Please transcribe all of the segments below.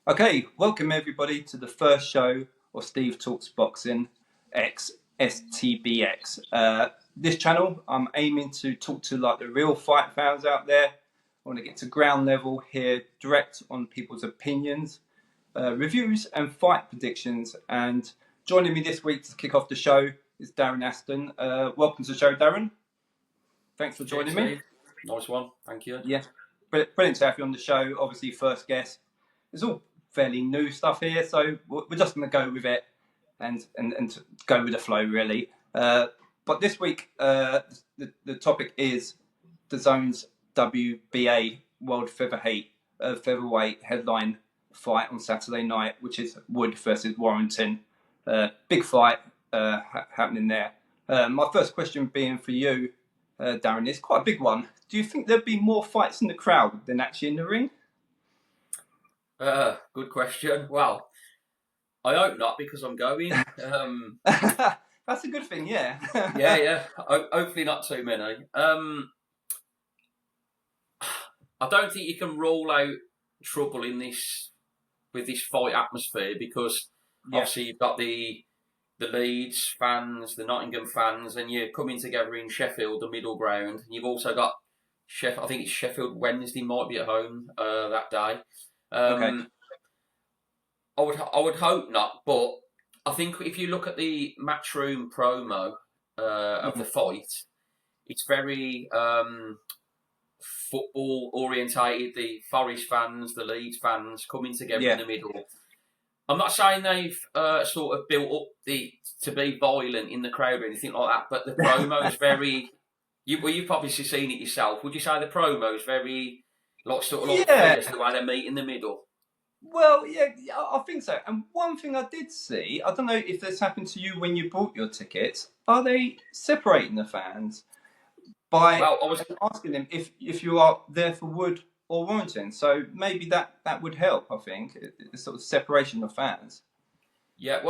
Okay, welcome everybody to the first show of Steve Talks Boxing X STBX. This channel, I'm aiming to talk to like the real fight fans out there. I want to get to ground level, hear direct on people's opinions, reviews, and fight predictions. And joining me this week to kick off the show is Darren Aston. Welcome to the show, Darren. Thanks for joining me. Nice one, thank you. Yeah, brilliant to have you on the show. Obviously, first guest. It's all fairly new stuff here, so we're just going to go with it and go with the flow, really. But this week, the topic is the Zone's WBA World Featherweight headline fight on Saturday night, which is Wood versus Warrington. Big fight happening there. My first question being for you, Darren, it's quite a big one. Do you think there'd be more fights in the crowd than actually in the ring? Good question. Well, I hope not because I'm going. That's a good thing, yeah. yeah. Hopefully not too many. I don't think you can rule out trouble in this with this fight atmosphere because obviously you've got the Leeds fans, the Nottingham fans, and you're coming together in Sheffield, the middle ground. And you've also got I think it's Sheffield Wednesday might be at home that day. Okay. I would hope not, but I think if you look at the Matchroom promo of the fight, it's very football orientated. The Forest fans, the Leeds fans coming together in the middle. I'm not saying they've sort of built up to be violent in the crowd or anything like that, but the promo is very. You've probably seen it yourself. Would you say the promo is very fierce the way they meet in the middle? Well, yeah, I think so. And one thing I did see, I don't know if this happened to you when you bought your tickets, are they separating the fans by I was asking them if you are there for Wood or Warrington? So maybe that would help, I think, the sort of separation of fans. Yeah,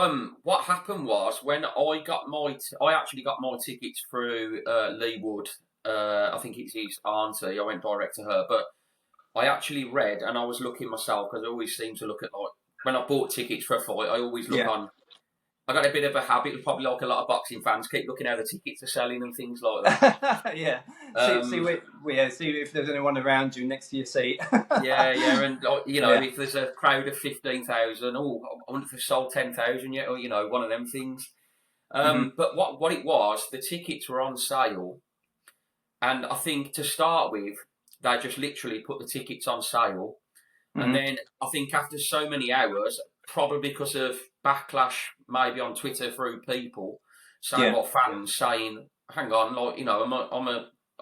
what happened was when I actually got my tickets through Leigh Wood. I think it's his auntie. I went direct to her, but I actually read and I was looking myself because I always seem to look at when I bought tickets for a fight. I always look on. I got a bit of a habit, probably like a lot of boxing fans, keep looking how the tickets are selling and things like that. Yeah. See if there's anyone around you next to your seat. yeah, and if there's a crowd of 15,000, I wonder if they've sold 10,000 yet, or one of them things. But what it was, the tickets were on sale, and I think to start with, they just literally put the tickets on sale, and then I think after so many hours, probably because of backlash, maybe on Twitter through people saying fans saying, "Hang on,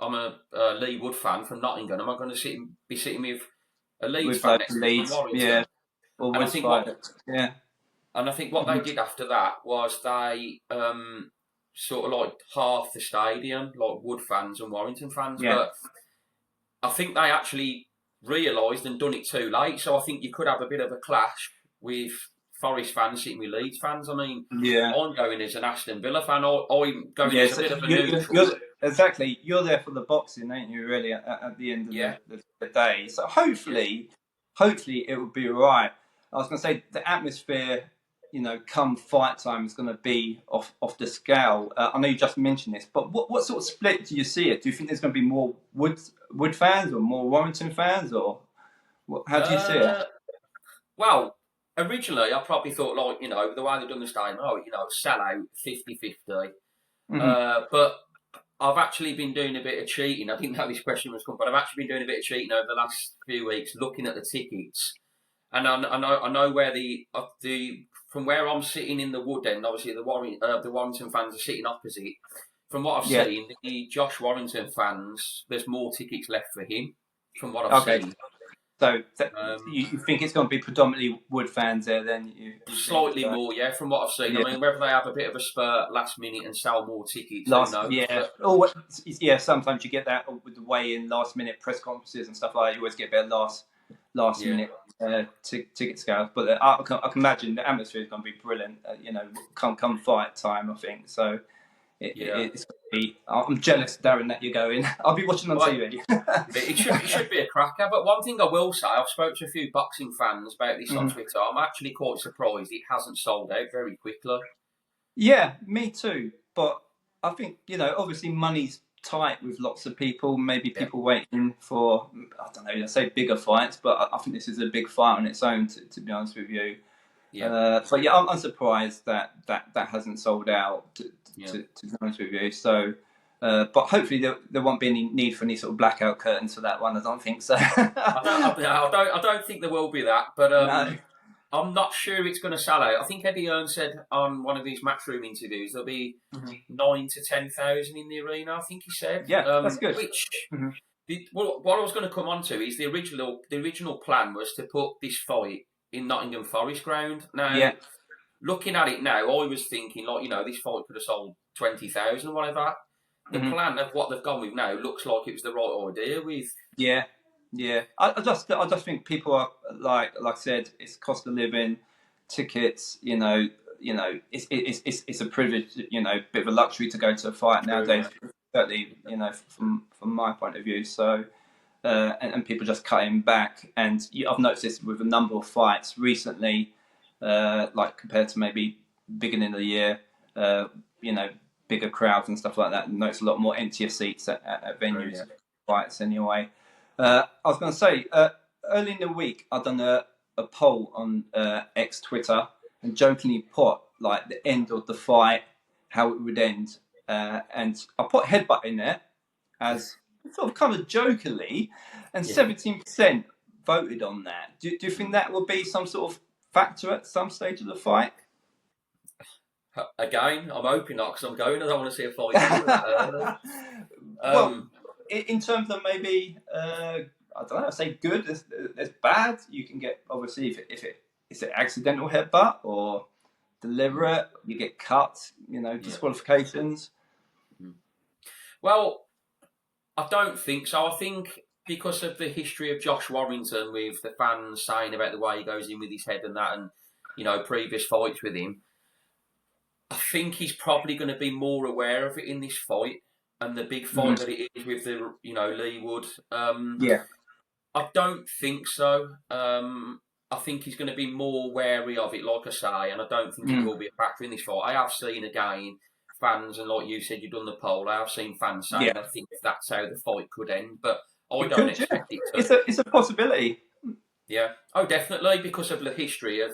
I'm a Leigh Wood fan from Nottingham. Am I going to be sitting with a Leeds fan next to Warrington?" And I think what they did after that was they sort of half the stadium, like Wood fans and Warrington fans, but I think they actually realised and done it too late. So I think you could have a bit of a clash with Forest fans sitting with Leeds fans. I mean, I'm going as an Aston Villa fan. I'm going as a bit of a neutral. Exactly. You're there for the boxing, ain't you, really, at the end of the day. So hopefully it will be all right. I was going to say, the atmosphere, come fight time is going to be off the scale. I know you just mentioned this, but what sort of split do you see it? Do you think there's going to be more Wood fans or more Warrington fans, or how do you see it? Well, originally I probably thought the way they've done the stadium, sell out 50-50. But I've actually been doing a bit of cheating. I didn't know this question was coming, but I've actually been doing a bit of cheating over the last few weeks, looking at the tickets. And I know where from where I'm sitting in the Wood end, obviously the Warrington fans are sitting opposite. From what I've seen, the Josh Warrington fans, there's more tickets left for him. From what I've seen. So you think it's going to be predominantly Wood fans there then? Slightly more, from what I've seen. I mean, whether they have a bit of a spurt last minute and sell more tickets, who knows? Sometimes you get that with the weigh-in, last-minute press conferences and stuff like that. You always get a bit of last-minute ticket scales. But I can imagine the atmosphere is going to be brilliant, come fight time, I think. So, I'm jealous, Darren, that you're going. I'll be watching on TV. it should be a cracker. But one thing I will say, I've spoken to a few boxing fans about this on Twitter. I'm actually quite surprised it hasn't sold out very quickly. Yeah, me too. But I think, obviously money's tight with lots of people. Maybe people waiting for, I don't know, I say bigger fights, but I think this is a big fight on its own, to be honest with you. Yeah. But yeah, I'm surprised that hasn't sold out, to be honest with you. So, but hopefully there won't be any need for any sort of blackout curtains for that one. I don't think so. I don't think there will be that. But No. I'm not sure it's going to sell out. I think Eddie Hearn said on one of these Matchroom interviews there'll be 9,000 to 10,000 in the arena. I think he said. Yeah, that's good. Which what I was going to come on to is the original plan was to put this fight in Nottingham Forest ground. Now, looking at it now, I was thinking this fight could have sold 20,000 or whatever. The plan of what they've gone with now looks like it was the right idea. Yeah, I just think people are like I said, it's cost of living, tickets. It's a privilege. Bit of a luxury to go to a fight nowadays. Certainly, from my point of view. So, and people just cutting back. And I've noticed this with a number of fights recently, like compared to maybe beginning of the year. Bigger crowds and stuff like that. And notice a lot more emptier seats at venues, fights anyway. I was going to say, early in the week, I've done a poll on X Twitter and jokingly put like the end of the fight, how it would end, and I put headbutt in there as sort of kind of jokingly, and 17% voted on that. Do you think that will be some sort of factor at some stage of the fight? Again, I'm hoping not, because I'm going. I don't want to see a fight. Well, in terms of maybe, I don't know, say good, there's bad. You can get, obviously, if it's an accidental headbutt or deliberate, you get cut, disqualifications. Well, I don't think so. I think because of the history of Josh Warrington, with the fans saying about the way he goes in with his head and that, and, previous fights with him, I think he's probably going to be more aware of it in this fight. And the big fight that it is with the, Leigh Wood. I don't think so. I think he's going to be more wary of it, like I say, and I don't think it will be a factor in this fight. I have seen, again, fans, and like you said, you've done the poll, I have seen fans saying I think that's how the fight could end, but I don't expect it to. It's a possibility. Yeah. Oh, definitely, because of the history of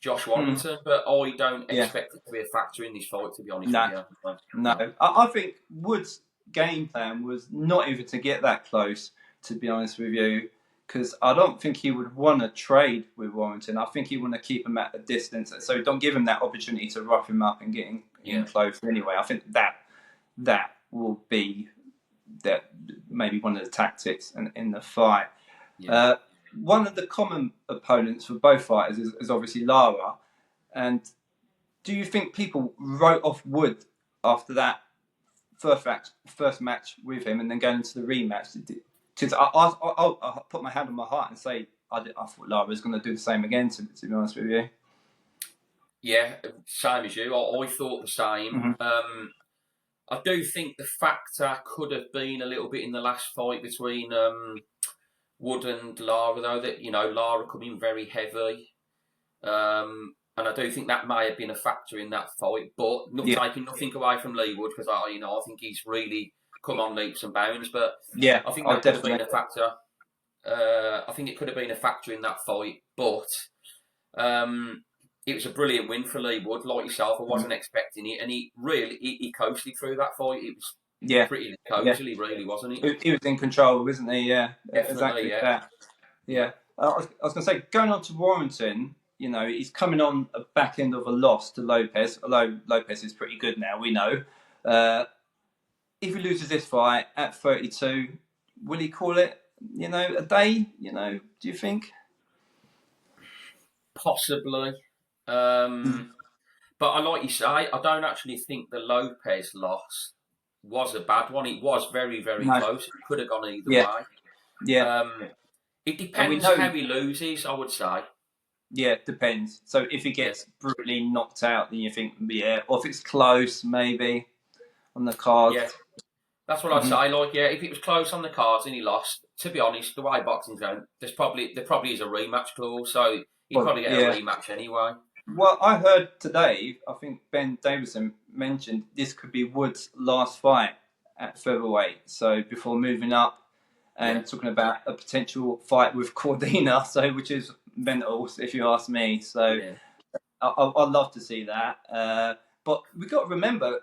Josh Warrington, but I don't expect it to be a factor in this fight, to be honest with you. No. I think Wood's game plan was not even to get that close, to be honest with you, because I don't think he would want to trade with Warrington. I think he would want to keep him at a distance, so don't give him that opportunity to rough him up and get in close anyway. I think that will be maybe one of the tactics in the fight. Yeah. One of the common opponents for both fighters is obviously Lara. And do you think people wrote off Wood after that first match with him and then going into the rematch? Because I'll put my hand on my heart and say I thought Lara was going to do the same again, to be honest with you. Yeah, same as you. I thought the same. I do think the factor could have been a little bit in the last fight between Wood and Lara, though, that Lara come in very heavy, and I do think that may have been a factor in that fight. But taking nothing away from Leigh Wood, because I think he's really come on leaps and bounds. But I think that could have been a factor. I think it could have been a factor in that fight, but it was a brilliant win for Leigh Wood. Like yourself, I wasn't expecting it, and he coasted through that fight. It was pretty cosily, really, wasn't it? He was in control, wasn't he? Yeah, definitely, exactly that. Yeah, I was going to say, going on to Warrington, he's coming on a back end of a loss to Lopez, although Lopez is pretty good now, we know. If he loses this fight at 32, will he call it, a day? Do you think? Possibly. But I like you say, I don't actually think the Lopez loss was a bad one. It was very, very close. It could have gone either way. Yeah. It depends how he loses, I would say. Yeah, it depends. So if he gets brutally knocked out, then you think, or if it's close, maybe. on the cards. Yeah, that's what I'd say. Like, yeah, if it was close on the cards and he lost, to be honest, the way boxing's going, there probably is a rematch clause, so he'd probably get a rematch anyway. Well, I heard today, I think Ben Davison mentioned this could be Wood's last fight at featherweight. So before moving up and talking about a potential fight with Cordina, so which is mental, if you ask me. So I'd love to see that. But we've got to remember,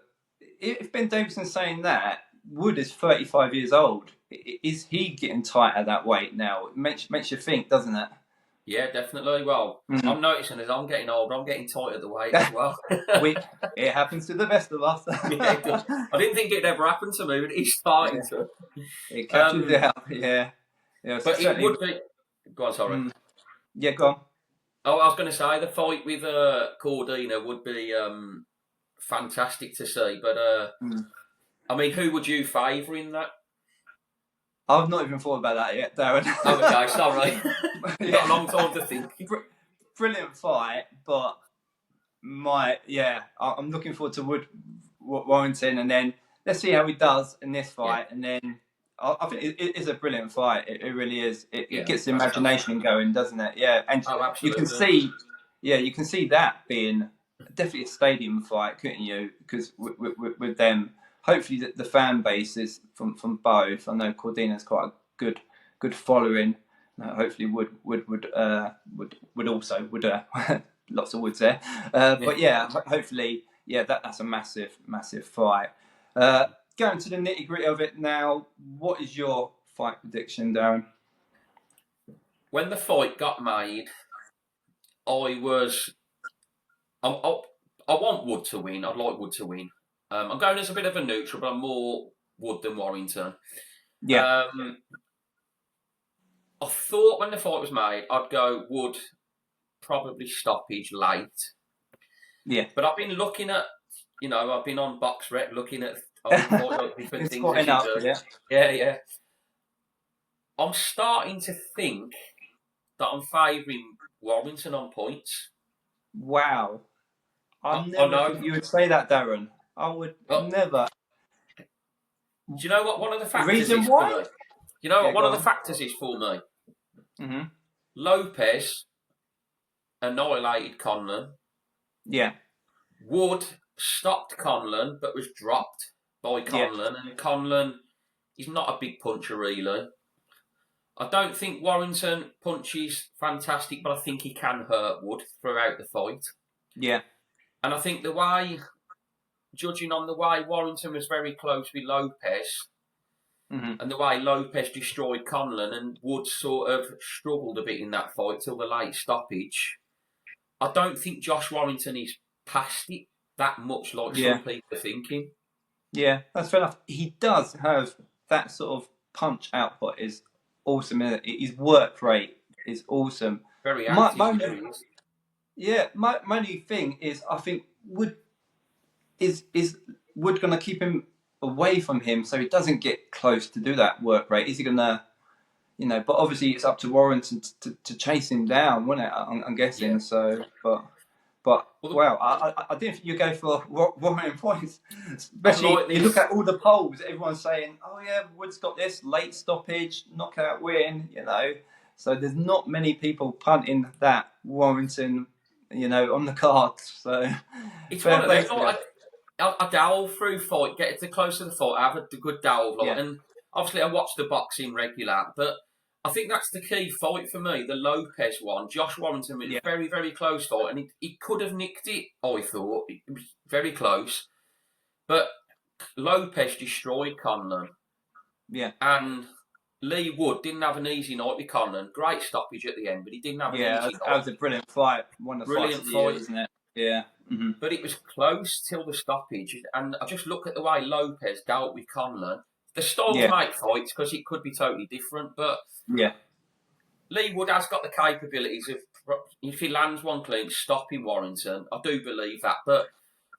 if Ben Davison's saying that, Wood is 35 years old. Is he getting tight at that weight now? It makes you think, doesn't it? Yeah, definitely. Well, I'm noticing as I'm getting older, I'm getting tight at the weight as well. It happens to the best of us. Yeah, it does. I didn't think it'd ever happen to me, but it's starting to. It catches you out, yeah. But it would be... Go on, sorry. Yeah, go on. Oh, I was going to say, the fight with Cordina would be fantastic to see, but I mean, who would you favour in that? I've not even thought about that yet, Darren. Oh, okay, sorry. You've got a long time to think. Brilliant fight, but I'm looking forward to Warrington, and then let's see how he does in this fight, and then I think it is a brilliant fight. It really is. It gets the imagination going, doesn't it? Yeah, and you can see that being definitely a stadium fight, couldn't you? Because with them. Hopefully, the fan base is from both. I know Cordina's quite a good following. Hopefully, would also lots of woods there. But yeah, hopefully, that's a massive fight. Going to the nitty gritty of it now. What is your fight prediction, Darren? When the fight got made, I want Wood to win. I'd like Wood to win. I'm going as a bit of a neutral, but I'm more Wood than Warrington. Yeah. I thought when the fight was made, I'd go Wood, probably stoppage late. Yeah. But I've been looking at, I've been on BoxRec looking at different things. Yeah. I'm starting to think that I'm favouring Warrington on points. Wow. I never think you would say that, Darren. I would never. Do you know what one of the factors is for me? You know what one of the factors is for me? Mm-hmm. Lopez annihilated Conlon. Yeah. Wood stopped Conlon but was dropped by Conlon, and Conlon is not a big puncher really. I don't think Warrington punches fantastic, but I think he can hurt Wood throughout the fight. Yeah. And I think judging on the way Warrington was very close with Lopez, and the way Lopez destroyed Conlon, and Wood sort of struggled a bit in that fight till the late stoppage, I don't think Josh Warrington is past it that much like some people are thinking. Yeah, that's fair enough. He does have that sort of punch output is awesome. His work rate is awesome. Very active. My only thing is I think Wood is Wood going to keep him away from him so he doesn't get close to do that work rate? Is he going to, but obviously it's up to Warrington to chase him down, wouldn't it? I'm guessing. Yeah. So, but wow, I didn't think you'd go for Warrington points. Especially, you look at all the polls, everyone's saying, oh yeah, Wood's got this, late stoppage, knockout win, So there's not many people punting that Warrington, on the cards. So it's one of those. I delve through fight, get to close to the fight, I have a good delve, and obviously I watch the boxing regular, but I think that's the key fight for me, the Lopez one. Josh Warrington was a very, very close fight, and he could have nicked it, I thought. It was very close. But Lopez destroyed Conlon. Yeah. And Leigh Wood didn't have an easy night with Conlon. Great stoppage at the end, but he didn't have an easy night. That was a brilliant fight. One of the fights of the year, isn't it? Yeah. Mm-hmm. But it was close till the stoppage, and I just look at the way Lopez dealt with Conlon. The styles make fights because it could be totally different, but Leigh Wood has got the capabilities of, if he lands one clean, stopping Warrington. I do believe that, but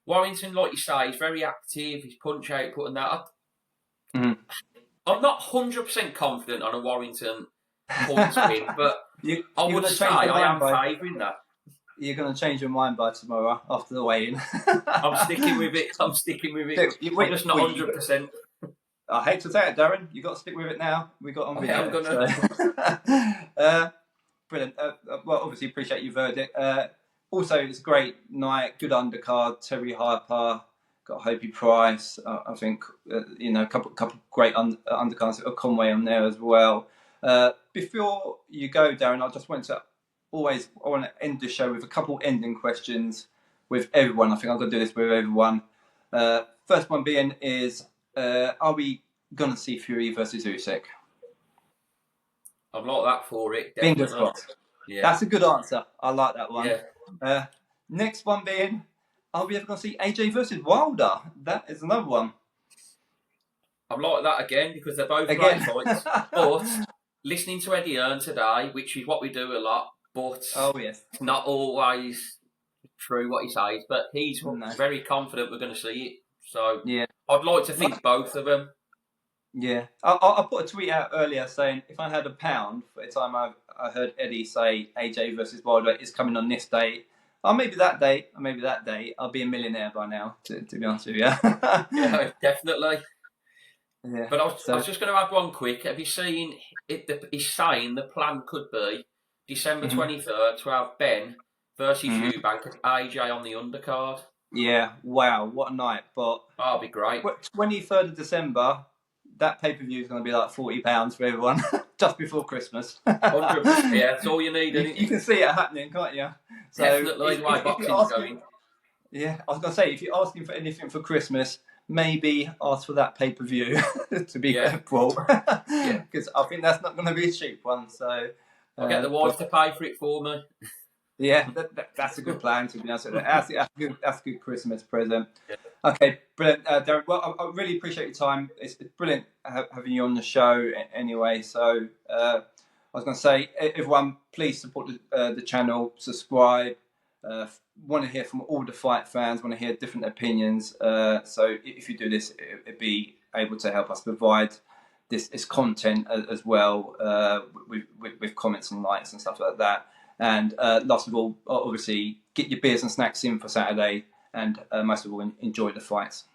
Warrington, like you say, is very active. His punch output and that. I'm not 100% confident on a Warrington points win, but I would say I am favouring that. you're going to change your mind by tomorrow after the weigh-in. I'm sticking with it. I'm just not 100%. I hate to say it, Darren. You got to stick with it now. We got on video. I'm gonna. So. Brilliant. Well, obviously appreciate your verdict. Also, it's a great night. Good undercard. Terry Harper, got Hopey Price. I think a couple great undercards. Conway on there as well. Before you go, Darren, I just want to end the show with a couple ending questions with everyone. I think I'm going to do this with everyone. First one being is, are we going to see Fury versus Usyk? I'm like that for it. Definitely. Fingers crossed. Yeah. That's a good answer. I like that one. Yeah. Next one being, are we ever going to see AJ versus Wilder? That is another one. I'm like that again because they're both great fights. But listening to Eddie Hearn today, which is what we do a lot, but not always true what he says, but he's very confident we're going to see it. So I'd like to think both of them. Yeah, I put a tweet out earlier saying if I had £1 for the time I heard Eddie say AJ versus Wilder is coming on this date, maybe that date, I'll be a millionaire by now, to be honest with you. Yeah, definitely. Yeah. But I was just going to add one quick. Have you seen it? He's saying the plan could be December 23rd to have Ben versus Eubank and AJ on the undercard. Yeah, wow, what a night. But that'll be great. 23rd of December, that pay-per-view is going to be like £40 for everyone just before Christmas. 100%, yeah, that's all you need, isn't it? You can see it happening, can't you? So definitely, the way boxing's going. Yeah, I was going to say, if you're asking for anything for Christmas, maybe ask for that pay-per-view to be brought. Because I think that's not going to be a cheap one. So I'll get the wife to pay for it for me. Yeah, that's a good plan, to be honest. That's a good Christmas present. Yeah. Okay, brilliant, Darren. Well, I really appreciate your time. It's brilliant having you on the show anyway. So I was going to say, everyone, please support the channel, subscribe. Want to hear from all the fight fans, want to hear different opinions. So if you do this, it'd be able to help us provide this content as well, with comments and likes and stuff like that. And last of all, obviously, get your beers and snacks in for Saturday, and most of all, enjoy the fights.